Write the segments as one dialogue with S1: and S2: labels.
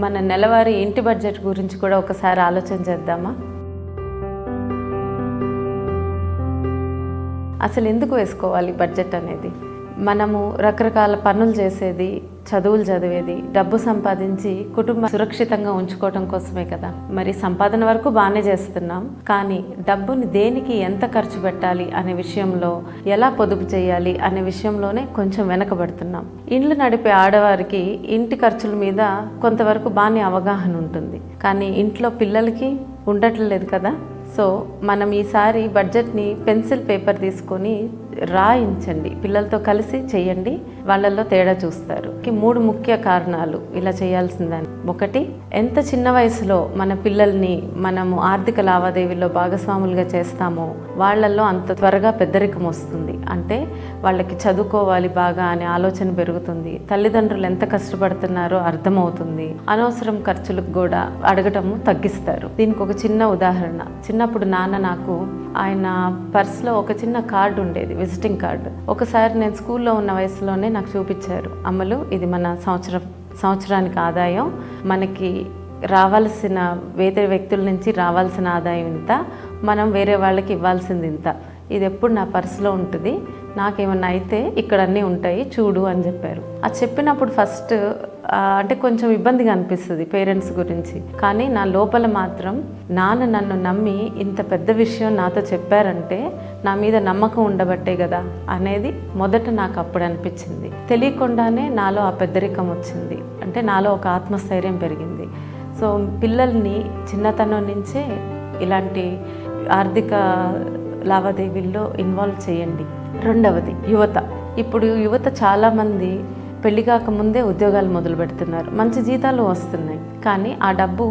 S1: మన నెలవారీ ఇంటి బడ్జెట్ గురించి కూడా ఒకసారి ఆలోచన చేద్దామా? అసలు ఎందుకు వేసుకోవాలి బడ్జెట్ అనేది? మనము రకరకాల పనులు చేసేది, చదువులు చదివేది, డబ్బు సంపాదించి కుటుంబం సురక్షితంగా ఉంచుకోవడం కోసమే కదా. మరి సంపాదన వరకు బాగానే చేస్తున్నాం, కానీ డబ్బుని దేనికి ఎంత ఖర్చు పెట్టాలి అనే విషయంలో, ఎలా పొదుపు చేయాలి అనే విషయంలోనే కొంచెం వెనకబడుతున్నాం. ఇండ్లు నడిపే ఆడవారికి ఇంటి ఖర్చుల మీద కొంతవరకు బాగానే అవగాహన ఉంటుంది, కానీ ఇంట్లో పిల్లలకి ఉండట్లేదు కదా. సో మనం ఈసారి బడ్జెట్ని పెన్సిల్ పేపర్ తీసుకొని రాయించండి, పిల్లలతో కలిసి చేయండి, వాళ్ళల్లో తేడా చూస్తారు. 3 ముఖ్య కారణాలు ఇలా చేయాల్సిందని. 1, ఎంత చిన్న వయసులో మన పిల్లల్ని మనము ఆర్థిక లావాదేవీల్లో భాగస్వాములుగా చేస్తామో వాళ్ళల్లో అంత త్వరగా పెద్దరికం వస్తుంది. అంటే వాళ్ళకి చదువుకోవాలి బాగా అనే ఆలోచన పెరుగుతుంది, తల్లిదండ్రులు ఎంత కష్టపడుతున్నారో అర్థమవుతుంది, అనవసరం ఖర్చులకు కూడా అడగటము తగ్గిస్తారు. దీనికి ఒక చిన్న ఉదాహరణ. చిన్నప్పుడు నాన్న నాకు ఆయన పర్స్లో ఒక చిన్న కార్డు ఉండేది, విజిటింగ్ కార్డు. ఒకసారి నేను స్కూల్లో ఉన్న వయసులోనే నాకు చూపించారు. అమ్మలు, ఇది మన సంవత్సరానికి ఆదాయం, మనకి రావాల్సిన వేరే వ్యక్తుల నుంచి రావాల్సిన ఆదాయం ఇంత, మనం వేరే వాళ్ళకి ఇవ్వాల్సింది ఇంత, ఇది ఎప్పుడు నా పర్సులో ఉంటుంది, నాకేమన్నా అయితే ఇక్కడ అన్నీ ఉంటాయి చూడు అని చెప్పారు. అది చెప్పినప్పుడు ఫస్ట్ అంటే కొంచెం ఇబ్బందిగా అనిపిస్తుంది పేరెంట్స్ గురించి, కానీ నా లోపల మాత్రం నాన్న నన్ను నమ్మి ఇంత పెద్ద విషయం నాతో చెప్పారంటే నా మీద నమ్మకం ఉండబట్టే కదా అనేది మొదట నాకు అప్పుడు అనిపించింది. తెలియకుండానే నాలో ఆ పెద్దరికం వచ్చింది, అంటే నాలో ఒక ఆత్మస్థైర్యం పెరిగింది. సో పిల్లల్ని చిన్నతనం నుంచే ఇలాంటి ఆర్థిక లావాదేవీల్లో ఇన్వాల్వ్ చేయండి. 2వది, యువత. ఇప్పుడు యువత చాలామంది పెళ్లి కాకముందే ఉద్యోగాలు మొదలు పెడుతున్నారు, మంచి జీతాలు వస్తున్నాయి, కానీ ఆ డబ్బు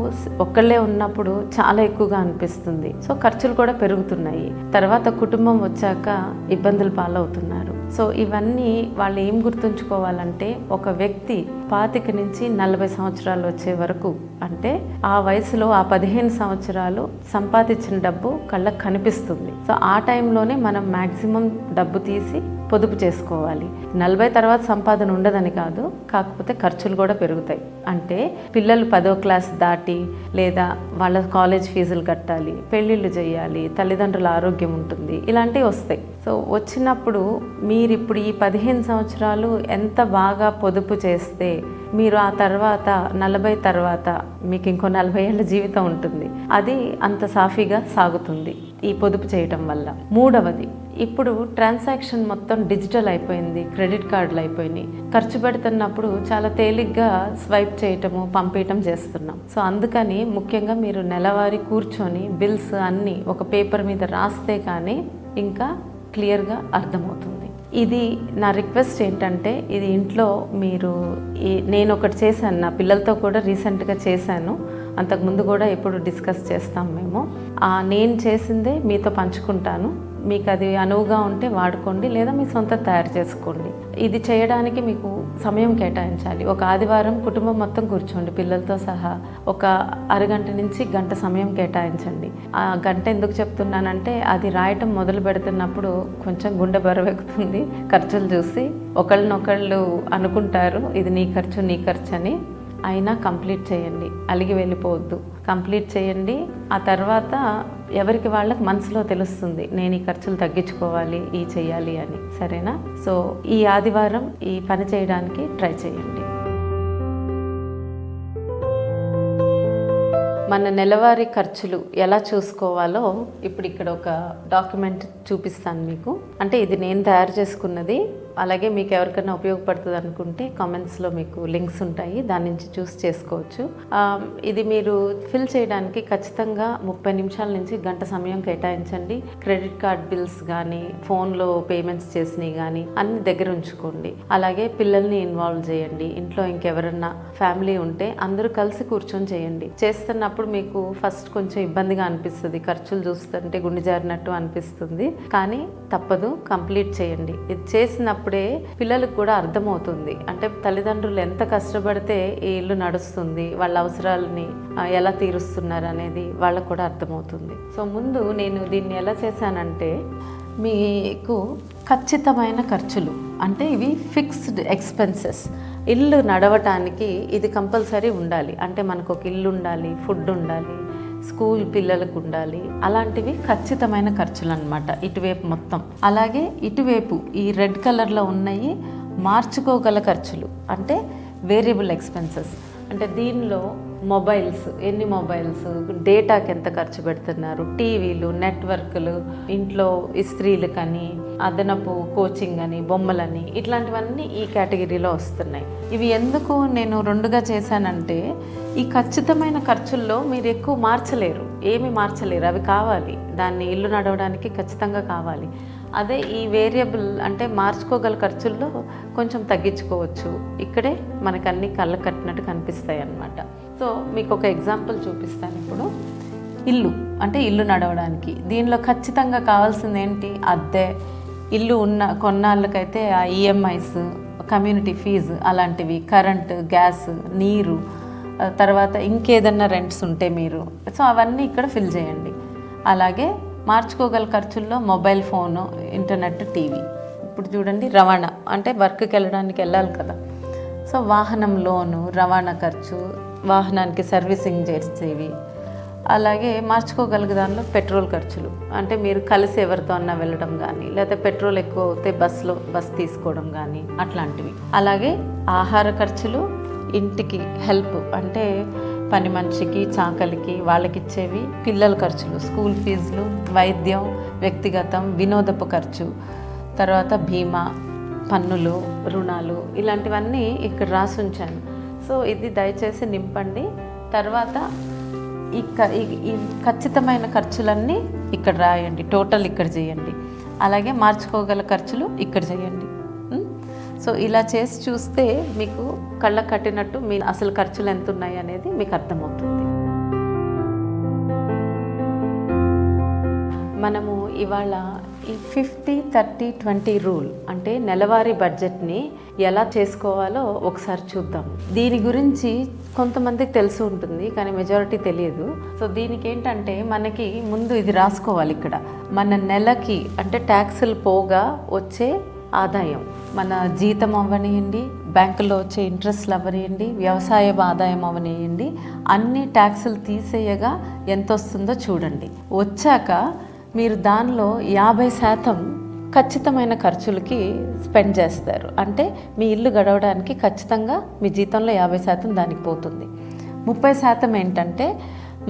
S1: ఒక్కళ్ళే ఉన్నప్పుడు చాలా ఎక్కువగా అనిపిస్తుంది. సో ఖర్చులు కూడా పెరుగుతున్నాయి, తర్వాత కుటుంబం వచ్చాక ఇబ్బందులు పాలవుతున్నారు. సో ఇవన్నీ వాళ్ళు ఏం గుర్తుంచుకోవాలంటే, ఒక వ్యక్తి 25 నుంచి 40 సంవత్సరాలు వచ్చే వరకు, అంటే ఆ వయసులో ఆ 15 సంవత్సరాలు సంపాదించిన డబ్బు కళ్ళకు కనిపిస్తుంది. సో ఆ టైంలోనే మనం మ్యాక్సిమం డబ్బు తీసి పొదుపు చేసుకోవాలి. 40 తర్వాత సంపాదన ఉండదని కాదు, కాకపోతే ఖర్చులు కూడా పెరుగుతాయి. అంటే పిల్లలు 10వ క్లాస్ దాటి లేదా వాళ్ళ కాలేజ్ ఫీజులు కట్టాలి, పెళ్ళిళ్ళు చేయాలి, తల్లిదండ్రుల ఆరోగ్యం ఉంటుంది, ఇలాంటివి వస్తాయి. సో వచ్చినప్పుడు మీరు ఇప్పుడు ఈ 15 సంవత్సరాలు ఎంత బాగా పొదుపు చేస్తే మీరు ఆ తర్వాత 40 తర్వాత మీకు ఇంకో 40 ఏళ్ళ జీవితం ఉంటుంది, అది అంత సాఫీగా సాగుతుంది ఈ పొదుపు చేయటం వల్ల. 3వది, ఇప్పుడు ట్రాన్సాక్షన్ మొత్తం డిజిటల్ అయిపోయింది, క్రెడిట్ కార్డులు అయిపోయినాయి. ఖర్చు పెడుతున్నప్పుడు చాలా తేలిగ్గా స్వైప్ చేయటము, పంపించటం చేస్తున్నాం. సో అందుకని ముఖ్యంగా మీరు నెలవారీ కూర్చొని బిల్స్ అన్నీ ఒక పేపర్ మీద రాస్తే కానీ ఇంకా క్లియర్గా అర్థమవుతుంది. ఇది నా రిక్వెస్ట్ ఏంటంటే, ఇది ఇంట్లో మీరు నేను ఒకటి చేశాను, నా పిల్లలతో కూడా రీసెంట్గా చేశాను, అంతకుముందు కూడా ఎప్పుడు డిస్కస్ చేస్తాం మేము. నేను చేసిందే మీతో పంచుకుంటాను, మీకు అది అనువుగా ఉంటే వాడుకోండి, లేదా మీ సొంత తయారు చేసుకోండి. ఇది చేయడానికి మీకు సమయం కేటాయించాలి. ఒక ఆదివారం కుటుంబం మొత్తం కూర్చోండి, పిల్లలతో సహా ఒక అరగంట నుంచి గంట సమయం కేటాయించండి. ఆ గంట ఎందుకు చెప్తున్నానంటే, అది రాయటం మొదలు పెడుతున్నప్పుడు కొంచెం గుండె బరువెక్కుతుంది. ఖర్చులు చూసి ఒకళ్ళనొకళ్ళు అనుకుంటారు ఇది నీ ఖర్చు అని. అయినా కంప్లీట్ చేయండి, అలిగి వెళ్ళిపోవద్దు, కంప్లీట్ చేయండి. ఆ తర్వాత ఎవరికి వాళ్ళకి మనసులో తెలుస్తుంది, నేను ఈ ఖర్చులు తగ్గించుకోవాలి, ఈ చెయ్యాలి అని. సరేనా? సో ఈ ఆదివారం ఈ పని చేయడానికి ట్రై చేయండి. మన నెలవారీ ఖర్చులు ఎలా చూసుకోవాలో ఇప్పుడు ఇక్కడ ఒక డాక్యుమెంట్ చూపిస్తాను మీకు. అంటే ఇది నేను తయారు చేసుకున్నది, అలాగే మీకు ఎవరికైనా ఉపయోగపడుతుంది అనుకుంటే కామెంట్స్లో మీకు లింక్స్ ఉంటాయి, దాని నుంచి చూస్ చేసుకోవచ్చు. ఇది మీరు ఫిల్ చేయడానికి ఖచ్చితంగా 30 నిమిషాల నుంచి గంట సమయం కేటాయించండి. క్రెడిట్ కార్డ్ బిల్స్ కానీ, ఫోన్లో పేమెంట్స్ చేసినవి కానీ అన్ని దగ్గర ఉంచుకోండి. అలాగే పిల్లల్ని ఇన్వాల్వ్ చేయండి. ఇంట్లో ఇంకెవరన్నా ఫ్యామిలీ ఉంటే అందరూ కలిసి కూర్చొని చేయండి. చేస్తున్నప్పుడు మీకు ఫస్ట్ కొంచెం ఇబ్బందిగా అనిపిస్తుంది, ఖర్చులు చూస్తుంటే గుండె జారినట్టు అనిపిస్తుంది, కానీ తప్పదు, కంప్లీట్ చేయండి. ఇది చేసినప్పుడే పిల్లలకు కూడా అర్థమవుతుంది, అంటే తల్లిదండ్రులు ఎంత కష్టపడితే ఈ ఇల్లు నడుస్తుంది, వాళ్ళ అవసరాలని ఎలా తీరుస్తున్నారు అనేది వాళ్ళకు కూడా అర్థమవుతుంది. సో ముందు నేను దీన్ని ఎలా చేశానంటే, మీకు ఖచ్చితమైన ఖర్చులు అంటే ఇవి ఫిక్స్డ్ ఎక్స్పెన్సెస్ ఇల్లు నడవటానికి ఇది కంపల్సరీ ఉండాలి. అంటే మనకు ఒక ఇల్లు ఉండాలి, ఫుడ్ ఉండాలి, స్కూల్ పిల్లలకు ఉండాలి. అలాంటివి ఖచ్చితమైన ఖర్చులు అన్నమాట ఇటువైపు మొత్తం. అలాగే ఇటువైపు ఈ రెడ్ కలర్లో ఉన్నాయి మార్చుకోగల ఖర్చులు, అంటే వేరియబుల్ ఎక్స్పెన్సెస్. అంటే దీనిలో మొబైల్స్, ఎన్ని మొబైల్స్, డేటాకి ఎంత ఖర్చు పెడుతున్నారు, టీవీలు, నెట్వర్క్లు, ఇంట్లో ఇస్త్రీలు కానీ అదనపు కోచింగ్ అని, బొమ్మలని, ఇట్లాంటివన్నీ ఈ కేటగిరీలో వస్తున్నాయి. ఇవి ఎందుకు నేను రెండుగా చేశానంటే ఈ ఖచ్చితమైన ఖర్చుల్లో మీరు ఎక్కువ మార్చలేరు, ఏమి మార్చలేరు, అవి కావాలి, దాన్ని ఇల్లు నడవడానికి ఖచ్చితంగా కావాలి. అదే ఈ వేరియబుల్ అంటే మార్చుకోగల ఖర్చుల్లో కొంచెం తగ్గించుకోవచ్చు. ఇక్కడే మనకు అన్ని కళ్ళ కట్టినట్టు కనిపిస్తాయి అన్నమాట. సో మీకు ఒక ఎగ్జాంపుల్ చూపిస్తాను. ఇప్పుడు ఇల్లు అంటే ఇల్లు నడవడానికి దీనిలో ఖచ్చితంగా కావాల్సింది ఏంటి? అద్దె, ఇల్లు కొన్నాళ్ళకైతే ఆ ఈఎంఐస్, కమ్యూనిటీ ఫీజు అలాంటివి, కరెంటు, గ్యాస్, నీరు, తర్వాత ఇంకేదన్నా రెంట్స్ ఉంటే మీరు, సో అవన్నీ ఇక్కడ ఫిల్ చేయండి. అలాగే మార్చుకోగల ఖర్చుల్లో మొబైల్ ఫోను, ఇంటర్నెట్, టీవీ. ఇప్పుడు చూడండి రవాణా అంటే వర్క్కి వెళ్ళాలి కదా, సో వాహనం లోను, రవాణా ఖర్చు, వాహనానికి సర్వీసింగ్ చేసేవి. అలాగే మార్చుకోగలిగే దానిలో పెట్రోల్ ఖర్చులు, అంటే మీరు కలిసి ఎవరితో అన్నా వెళ్ళడం కానీ, లేకపోతే పెట్రోల్ ఎక్కువ అవుతే బస్ తీసుకోవడం కానీ అట్లాంటివి. అలాగే ఆహార ఖర్చులు, ఇంటికి హెల్ప్ అంటే పని మనిషికి, చాకలికి, వాళ్ళకి ఇచ్చేవి, పిల్లల ఖర్చులు, స్కూల్ ఫీజులు, వైద్యం, వ్యక్తిగతం, వినోదపు ఖర్చు, తర్వాత బీమా, పన్నులు, రుణాలు, ఇలాంటివన్నీ ఇక్కడ రాసి ఉంచాను. సో ఇది దయచేసి నింపండి. తర్వాత ఈ ఖచ్చితమైన ఖర్చులన్నీ ఇక్కడ రాయండి, టోటల్ ఇక్కడ చేయండి. అలాగే మార్చుకోగల ఖర్చులు ఇక్కడ చేయండి. సో ఇలా చేసి చూస్తే మీకు కళ్ళ కట్టినట్టు మీ అసలు ఖర్చులు ఎంత ఉన్నాయి అనేది మీకు అర్థమవుతుంది. మనము ఇవాళ ఈ 50-30-20 రూల్ అంటే నెలవారీ బడ్జెట్ని ఎలా చేసుకోవాలో ఒకసారి చూద్దాం. దీని గురించి కొంతమందికి తెలిసి ఉంటుంది కానీ మెజారిటీ తెలియదు. సో దీనికి ఏంటంటే మనకి ముందు ఇది రాసుకోవాలి. ఇక్కడ మన నెలకి అంటే ట్యాక్సులు పోగా వచ్చే ఆదాయం, మన జీతం అవ్వనియండి, బ్యాంకులో వచ్చే ఇంట్రెస్ట్లు అవ్వనియండి, వ్యవసాయ ఆదాయం అవ్వనియండి, అన్ని ట్యాక్సులు తీసేయగా ఎంత వస్తుందో చూడండి. వచ్చాక మీరు దానిలో 50% ఖచ్చితమైన ఖర్చులకి స్పెండ్ చేస్తారు. అంటే మీ ఇల్లు గడవడానికి ఖచ్చితంగా మీ జీతంలో 50% దానికి పోతుంది. 30% ఏంటంటే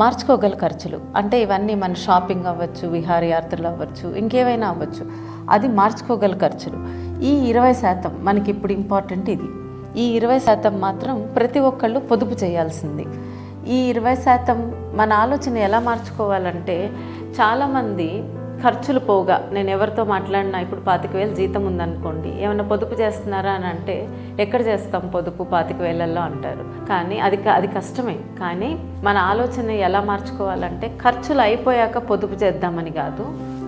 S1: మార్చుకోగల ఖర్చులు, అంటే ఇవన్నీ మన షాపింగ్ అవ్వచ్చు, విహారయాత్రలు అవ్వచ్చు, ఇంకేమైనా అవ్వచ్చు, అది మార్చుకోగల ఖర్చులు. ఈ 20% మనకి ఇప్పుడు ఇంపార్టెంట్. ఈ 20% మాత్రం ప్రతి ఒక్కళ్ళు పొదుపు చేయాల్సింది. ఈ 20% మన ఆలోచన ఎలా మార్చుకోవాలంటే, చాలామంది ఖర్చులు పోగా, నేను ఎవరితో మాట్లాడినా ఇప్పుడు 25,000 జీతం ఉందనుకోండి, ఏమైనా పొదుపు చేస్తున్నారా అని అంటే ఎక్కడ చేస్తాం పొదుపు 25,000లో అంటారు. కానీ అది కష్టమే. కానీ మన ఆలోచన ఎలా మార్చుకోవాలంటే ఖర్చులు అయిపోయాక పొదుపు చేద్దామని కాదు,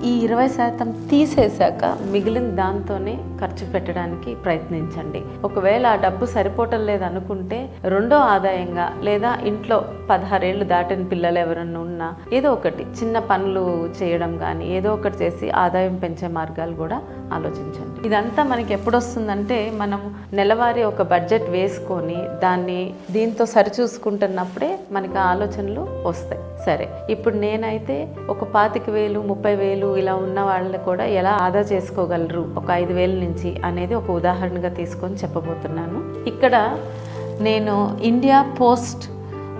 S1: ఈ 20% తీసేశాక మిగిలిన దాంతోనే ఖర్చు పెట్టడానికి ప్రయత్నించండి. ఒకవేళ ఆ డబ్బు సరిపోవటం లేదనుకుంటే రెండో ఆదాయంగా, లేదా ఇంట్లో 16 ఏళ్ళు దాటిన పిల్లలు ఎవరన్నా ఉన్నా ఏదో ఒకటి చిన్న పనులు చేయడం కానీ ఏదో ఒకటి చేసి ఆదాయం పెంచే మార్గాలు కూడా ఆలోచించండి. ఇదంతా మనకి ఎప్పుడు వస్తుందంటే మనం నెలవారీ ఒక బడ్జెట్ వేసుకొని దాన్ని దీంతో సరిచూసుకుంటున్నప్పుడే మనకి ఆలోచనలు వస్తాయి. సరే, ఇప్పుడు నేనైతే ఒక 25,000, 30,000 ఇలా ఉన్న వాళ్ళు కూడా ఎలా ఆదా చేసుకోగలరు ఒక 5,000 నుంచి అనేది ఒక ఉదాహరణగా తీసుకొని చెప్పబోతున్నాను. ఇక్కడ నేను India post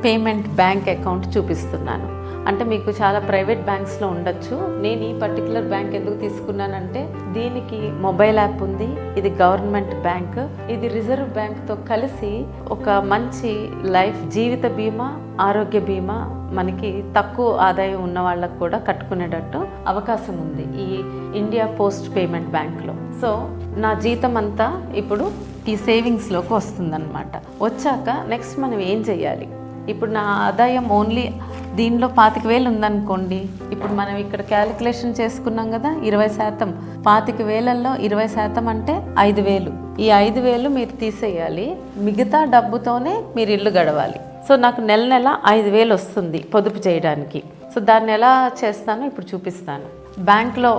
S1: payment bank account చూపిస్తున్నాను. అంటే మీకు చాలా ప్రైవేట్ బ్యాంక్స్లో ఉండొచ్చు. నేను ఈ పర్టికులర్ బ్యాంక్ ఎందుకు తీసుకున్నానంటే దీనికి మొబైల్ యాప్ ఉంది, ఇది గవర్నమెంట్ బ్యాంక్, ఇది రిజర్వ్ బ్యాంక్తో కలిసి ఒక మంచి లైఫ్ జీవిత బీమా, ఆరోగ్య బీమా మనకి తక్కువ ఆదాయం ఉన్న వాళ్ళకు కూడా కట్టుకునేటట్టు అవకాశం ఉంది ఈ ఇండియా పోస్ట్ పేమెంట్ బ్యాంక్లో. సో నా జీతం అంతా ఇప్పుడు ఈ సేవింగ్స్లోకి వస్తుందన్నమాట. వచ్చాక నెక్స్ట్ మనం ఏం చేయాలి? ఇప్పుడు నా ఆదాయం ఓన్లీ దీనిలో 25,000 ఉందనుకోండి. ఇప్పుడు మనం ఇక్కడ క్యాలిక్యులేషన్ చేసుకున్నాం కదా, 20%. 25,000లో 20% అంటే 5,000. ఈ 5,000 మీరు తీసేయాలి, మిగతా డబ్బుతోనే మీరు ఇల్లు గడవాలి. సో నాకు నెల 5,000 వస్తుంది పొదుపు చేయడానికి. సో దాన్ని ఎలా చేస్తానో ఇప్పుడు చూపిస్తాను. బ్యాంక్లో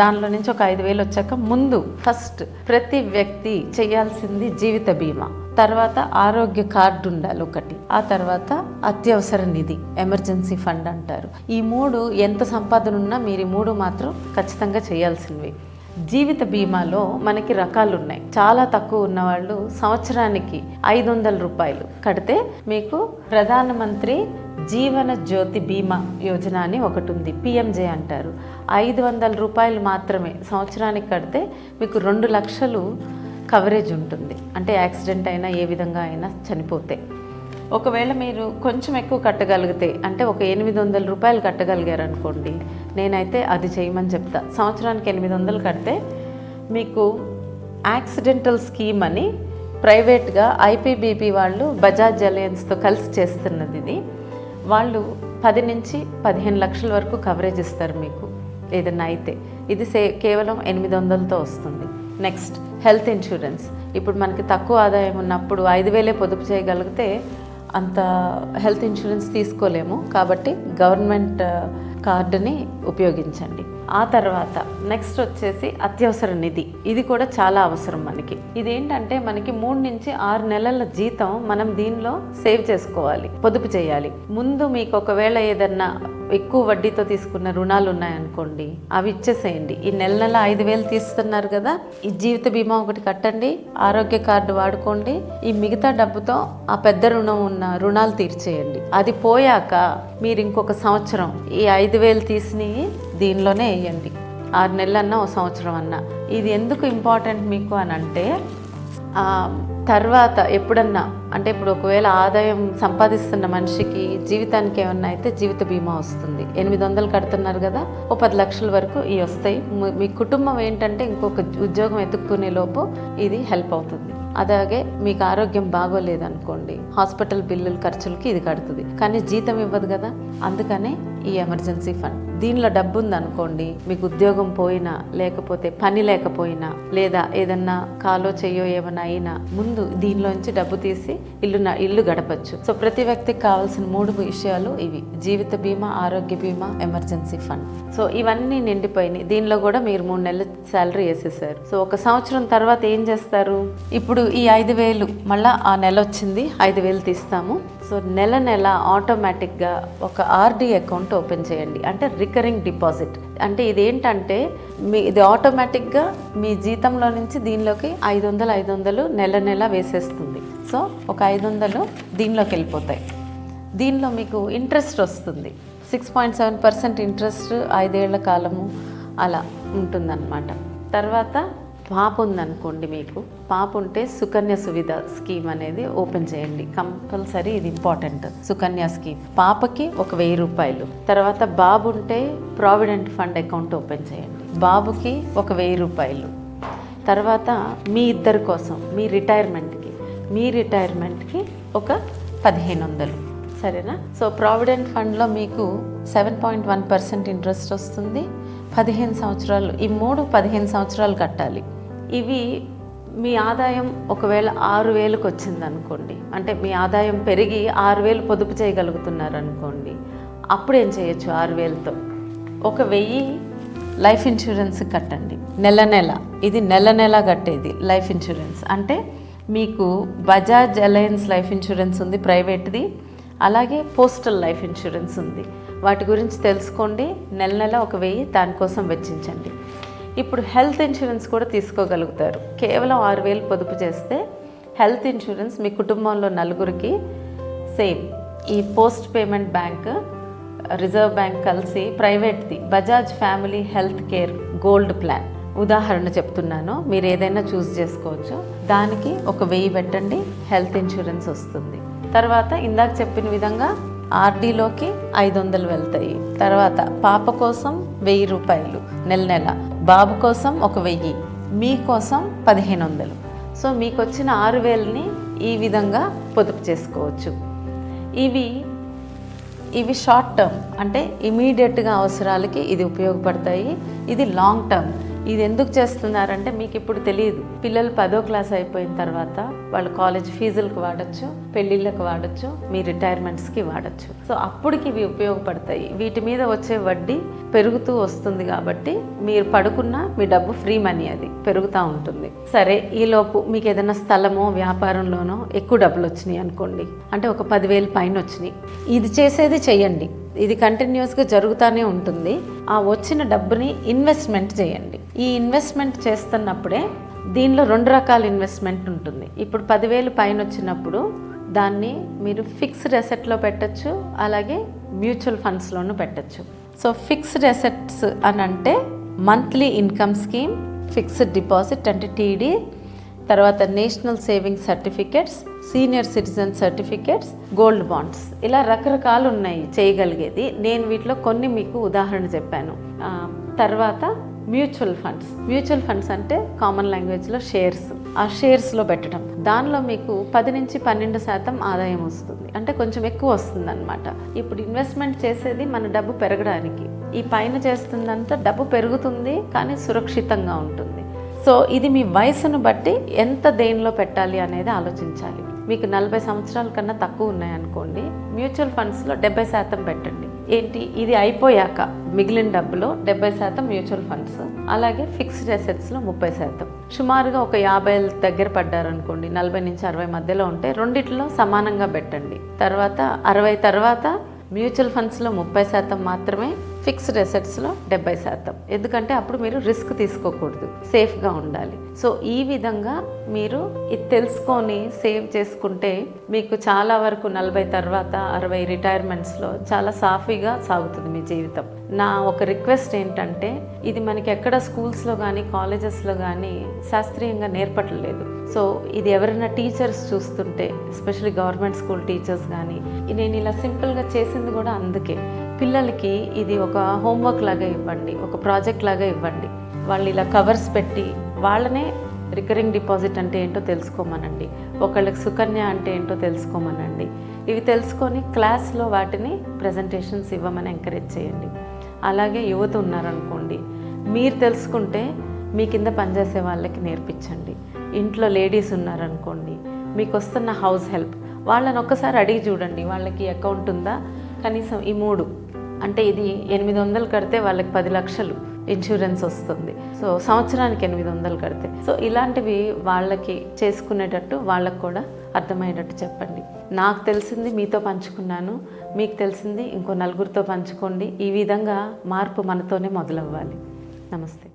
S1: దానిలో నుంచి ఒక 5,000 వచ్చాక ముందు ఫస్ట్ ప్రతి వ్యక్తి చేయాల్సింది జీవిత బీమా. తర్వాత ఆరోగ్య కార్డు ఉండాలి ఒకటి, ఆ తర్వాత అత్యవసర నిధి, ఎమర్జెన్సీ ఫండ్ అంటారు. ఈ 3 ఎంత సంపాదన ఉన్నా మీరు ఈ 3 మాత్రం ఖచ్చితంగా చేయాల్సినవి. జీవిత బీమాలో మనకి రకాలు ఉన్నాయి. చాలా తక్కువ ఉన్నవాళ్ళు సంవత్సరానికి 500 రూపాయలు కడితే మీకు ప్రధానమంత్రి జీవన జ్యోతి బీమా యోజన అని ఒకటి ఉంది, పిఎంజే అంటారు. 500 రూపాయలు మాత్రమే సంవత్సరానికి కడితే మీకు 2 లక్షలు కవరేజ్ ఉంటుంది. అంటే యాక్సిడెంట్ అయినా ఏ విధంగా అయినా చనిపోతే. ఒకవేళ మీరు కొంచెం ఎక్కువ కట్టగలిగితే, అంటే ఒక 800 రూపాయలు కట్టగలిగారు అనుకోండి, నేనైతే అది చేయమని చెప్తా. సంవత్సరానికి 800 కడితే మీకు యాక్సిడెంటల్ స్కీమ్ అని ప్రైవేట్గా ఐపీబీబీ వాళ్ళు బజాజ్ అలయన్స్తో కలిసి చేస్తున్నది. ఇది వాళ్ళు 10 నుంచి 15 లక్షల వరకు కవరేజ్ ఇస్తారు మీకు ఏదన్నా అయితే. ఇది కేవలం 800తో వస్తుంది. Next health insurance. ఇప్పుడు మనకి తక్కువ ఆదాయం ఉన్నప్పుడు 5,000 పొదుపు చేయగలిగితే అంత హెల్త్ ఇన్సూరెన్స్ తీసుకోలేము, కాబట్టి గవర్నమెంట్ కార్డుని ఉపయోగించండి. ఆ తర్వాత నెక్స్ట్ వచ్చేసి అత్యవసర నిధి. ఇది కూడా చాలా అవసరం మనకి. ఇదేంటంటే మనకి 3 నుంచి 6 నెలల జీతం మనం దీనిలో సేవ్ చేసుకోవాలి, పొదుపు చేయాలి. ముందు మీకు ఒకవేళ ఏదన్నా ఎక్కువ వడ్డీతో తీసుకున్న రుణాలు ఉన్నాయనుకోండి, అవి ఇచ్చేసేయండి. ఈ నెల 5,000 తీస్తున్నారు కదా, ఈ జీవిత బీమా ఒకటి కట్టండి, ఆరోగ్య కార్డు వాడుకోండి. ఈ మిగతా డబ్బుతో ఆ పెద్ద రుణం ఉన్న రుణాలు తీర్చేయండి. అది పోయాక మీరు ఇంకొక సంవత్సరం ఈ 5,000 తీసి దీనిలోనే వేయండి. 6 నెలలన్నా ఒక సంవత్సరం అన్నా. ఇది ఎందుకు ఇంపార్టెంట్ మీకు అని అంటే, తర్వాత ఎప్పుడన్నా అంటే ఇప్పుడు ఒకవేళ ఆదాయం సంపాదిస్తున్న మనిషికి జీవితానికి ఏమన్నా అయితే జీవిత బీమా వస్తుంది. 800 కడుతున్నారు కదా, ఓ 10 లక్షల వరకు ఇవి వస్తాయి. మీ కుటుంబం ఏంటంటే ఇంకొక ఉద్యోగం ఎత్తుక్కునే లోపు ఇది హెల్ప్ అవుతుంది. అలాగే మీకు ఆరోగ్యం బాగోలేదనుకోండి, హాస్పిటల్ బిల్లుల ఖర్చులకి ఇది కడుతుంది, కానీ జీతం ఇవ్వదు కదా. అందుకనే ఈ ఎమర్జెన్సీ ఫండ్. దీనిలో డబ్బు ఉందనుకోండి, మీకు ఉద్యోగం పోయినా, లేకపోతే పని లేకపోయినా, లేదా ఏదన్నా కాలో చెయ్యో ఏమైనా అయినా ముందు దీనిలోంచి డబ్బు తీసి ఇల్లు గడపచ్చు. సో ప్రతి వ్యక్తికి కావాల్సిన 3 విషయాలు ఇవి: జీవిత బీమా, ఆరోగ్య బీమా, ఎమర్జెన్సీ ఫండ్. సో ఇవన్నీ నిండిపోయినాయి. దీనిలో కూడా మీరు 3 నెలల శాలరీ వేసేసారు. సో ఒక సంవత్సరం తర్వాత ఏం చేస్తారు? ఇప్పుడు ఈ 5,000 మళ్ళీ ఆ నెల వచ్చింది, 5,000 తీస్తాము. సో నెల ఆటోమేటిక్గా ఒక ఆర్డీ అకౌంట్ ఓపెన్ చేయండి. అంటే రికరింగ్ డిపాజిట్. అంటే ఇదేంటంటే ఇది ఆటోమేటిక్గా మీ జీతంలో నుంచి దీనిలోకి 500 నెల వేసేస్తుంది. సో ఒక 500 దీనిలోకి వెళ్ళిపోతాయి. దీనిలో మీకు ఇంట్రెస్ట్ వస్తుంది, 6.7% ఇంట్రెస్ట్ 5 ఏళ్ల కాలము అలా ఉంటుందన్నమాట. తర్వాత పాప ఉందనుకోండి, మీకు పాప ఉంటే సుకన్య సువిధ స్కీమ్ అనేది ఓపెన్ చేయండి. కంపల్సరీ ఇది ఇంపార్టెంట్. సుకన్య స్కీమ్ పాపకి ఒక 1,000 రూపాయలు. తర్వాత బాబు ఉంటే ప్రావిడెంట్ ఫండ్ అకౌంట్ ఓపెన్ చేయండి, బాబుకి ఒక 1,000 రూపాయలు. తర్వాత మీ ఇద్దరి కోసం మీ రిటైర్మెంట్కి ఒక 1,500. సరేనా? సో ప్రావిడెంట్ ఫండ్లో మీకు 7.1% ఇంట్రెస్ట్ వస్తుంది. 15 సంవత్సరాలు, ఈ 3 15 సంవత్సరాలు కట్టాలి. ఇవి మీ ఆదాయం ఒకవేళ 6,000కి వచ్చింది అనుకోండి, అంటే మీ ఆదాయం పెరిగి 6,000 పొదుపు చేయగలుగుతున్నారు అనుకోండి, అప్పుడు ఏం చేయొచ్చు? 6,000తో ఒక 1,000 లైఫ్ ఇన్సూరెన్స్ కట్టండి. నెల ఇది నెల కట్టేది లైఫ్ ఇన్సూరెన్స్. అంటే మీకు బజాజ్ అలయన్స్ లైఫ్ ఇన్సూరెన్స్ ఉంది, ప్రైవేట్ది. అలాగే పోస్టల్ లైఫ్ ఇన్సూరెన్స్ ఉంది. వాటి గురించి తెలుసుకోండి. నెల ఒక 1,000 దానికోసం వెచ్చించండి. ఇప్పుడు హెల్త్ ఇన్సూరెన్స్ కూడా తీసుకోగలుగుతారు. కేవలం 6,000 పొదుపు చేస్తే హెల్త్ ఇన్సూరెన్స్ మీ కుటుంబంలో 4కి సేమ్. ఈ post payment bank, Reserve Bank కలిసి ప్రైవేట్ది Bajaj family health care gold plan ఉదాహరణ చెప్తున్నాను, మీరు ఏదైనా చూస్ చేసుకోవచ్చు. దానికి ఒక 1,000 పెట్టండి, హెల్త్ ఇన్సూరెన్స్ వస్తుంది. తర్వాత ఇందాక చెప్పిన విధంగా ఆర్డీలోకి 500 వెళ్తాయి. తర్వాత పాప కోసం 1,000 రూపాయలు నెల, బాబు కోసం ఒక 1,000, మీకోసం 1,500. సో మీకు వచ్చిన 6,000ని ఈ విధంగా పొదుపు చేసుకోవచ్చు. ఇవి షార్ట్ టర్మ్, అంటే ఇమీడియట్గా అవసరాలకి ఇది ఉపయోగపడతాయి. ఇది లాంగ్ టర్మ్, ఇది ఎందుకు చేస్తున్నారంటే మీకు ఇప్పుడు తెలియదు. పిల్లలు 10వ క్లాస్ అయిపోయిన తర్వాత వాళ్ళు కాలేజ్ ఫీజులకు వాడచ్చు, పెళ్ళిళ్ళకు వాడచ్చు, మీ రిటైర్మెంట్స్కి వాడచ్చు. సో అప్పటికి ఇవి ఉపయోగపడతాయి. వీటి మీద వచ్చే వడ్డీ పెరుగుతూ వస్తుంది కాబట్టి మీరు పడుకున్న మీ డబ్బు ఫ్రీ మనీ, అది పెరుగుతూ ఉంటుంది. సరే, ఈలోపు మీకు ఏదైనా స్థలమో వ్యాపారంలోనో ఎక్కువ డబ్బులు వచ్చినాయి అనుకోండి, అంటే ఒక 10,000 పైన వచ్చినాయి. ఇది చేసేది చెయ్యండి, ఇది కంటిన్యూస్గా జరుగుతూనే ఉంటుంది. ఆ వచ్చిన డబ్బుని ఇన్వెస్ట్మెంట్ చేయండి. ఈ ఇన్వెస్ట్మెంట్ చేస్తున్నప్పుడే దీనిలో 2 రకాల ఇన్వెస్ట్మెంట్ ఉంటుంది. ఇప్పుడు 10,000 పైన వచ్చినప్పుడు దాన్ని మీరు ఫిక్స్డ్ అసెట్లో పెట్టచ్చు, అలాగే మ్యూచువల్ ఫండ్స్లోనూ పెట్టచ్చు. సో ఫిక్స్డ్ అసెట్స్ అని అంటే monthly income scheme, fixed deposit అంటే టీడీ, తర్వాత national savings certificates, senior citizen certificates, gold bonds, ఇలా రకరకాలు ఉన్నాయి చేయగలిగేది. నేను వీటిలో కొన్ని మీకు ఉదాహరణ చెప్పాను. తర్వాత మ్యూచువల్ ఫండ్స్. మ్యూచువల్ ఫండ్స్ అంటే కామన్ లాంగ్వేజ్లో షేర్స్. ఆ షేర్స్లో పెట్టడం, దానిలో మీకు 10 నుంచి 12% ఆదాయం వస్తుంది, అంటే కొంచెం ఎక్కువ వస్తుంది అనమాట. ఇప్పుడు ఇన్వెస్ట్మెంట్ చేసేది మన డబ్బు పెరగడానికి. ఈ పైన చేస్తుందంతా డబ్బు పెరుగుతుంది కానీ సురక్షితంగా ఉంటుంది. సో ఇది మీ వయసును బట్టి ఎంత దేనిలో పెట్టాలి అనేది ఆలోచించాలి. మీకు 40 సంవత్సరాల కన్నా తక్కువ ఉన్నాయనుకోండి, మ్యూచువల్ ఫండ్స్లో 70% పెట్టండి. ఏంటి, ఇది అయిపోయాక మిగిలిన డబ్బులో 70% మ్యూచువల్ ఫండ్స్, అలాగే ఫిక్స్డ్ అసెట్స్లో 30%. సుమారుగా ఒక 50 దగ్గర పడ్డారనుకోండి, 40 నుంచి 60 మధ్యలో ఉంటే రెండిట్లో సమానంగా పెట్టండి. తర్వాత 60 తర్వాత మ్యూచువల్ ఫండ్స్లో 30% మాత్రమే, ఫిక్స్డ్ అసెట్స్లో 70%. ఎందుకంటే అప్పుడు మీరు రిస్క్ తీసుకోకూడదు, సేఫ్గా ఉండాలి. సో ఈ విధంగా మీరు ఇది తెలుసుకొని సేవ్ చేసుకుంటే మీకు చాలా వరకు 40 తర్వాత 60 రిటైర్మెంట్స్లో చాలా సాఫీగా సాగుతుంది మీ జీవితం. నా ఒక రిక్వెస్ట్ ఏంటంటే, ఇది మనకి ఎక్కడ స్కూల్స్లో కానీ కాలేజెస్లో కానీ శాస్త్రీయంగా నేర్పట్లేదు. సో ఇది ఎవరైనా టీచర్స్ చూస్తుంటే, ఎస్పెషల్లీ గవర్నమెంట్ స్కూల్ టీచర్స్ కానీ, నేను ఇలా సింపుల్గా చేసింది కూడా అందుకే. పిల్లలకి ఇది ఒక హోంవర్క్ లాగా ఇవ్వండి, ఒక ప్రాజెక్ట్ లాగా ఇవ్వండి. వాళ్ళు ఇలా కవర్స్ పెట్టి వాళ్ళనే రికరింగ్ డిపాజిట్ అంటే ఏంటో తెలుసుకోమనండి, ఒకళ్ళకి సుకన్య అంటే ఏంటో తెలుసుకోమనండి. ఇవి తెలుసుకొని క్లాస్లో వాటిని ప్రజెంటేషన్స్ ఇవ్వమని ఎంకరేజ్ చేయండి. అలాగే యువత ఉన్నారనుకోండి, మీరు తెలుసుకుంటే మీ కింద పనిచేసే వాళ్ళకి నేర్పించండి. ఇంట్లో లేడీస్ ఉన్నారనుకోండి, మీకు వస్తున్న హౌస్ హెల్ప్ వాళ్ళని ఒక్కసారి అడిగి చూడండి, వాళ్ళకి అకౌంట్ ఉందా, కనీసం ఈ 3 అంటే ఇది 800 కడితే వాళ్ళకి 10 లక్షలు ఇన్సూరెన్స్ వస్తుంది. సో సంవత్సరానికి 800 కడితే, సో ఇలాంటివి వాళ్ళకి చేసుకునేటట్టు వాళ్ళకు కూడా అర్థమయ్యేటట్టు చెప్పండి. నాకు తెలిసింది మీతో పంచుకున్నాను, మీకు తెలిసింది ఇంకో 4గురితో పంచుకోండి. ఈ విధంగా మార్పు మనతోనే మొదలవ్వాలి. నమస్తే.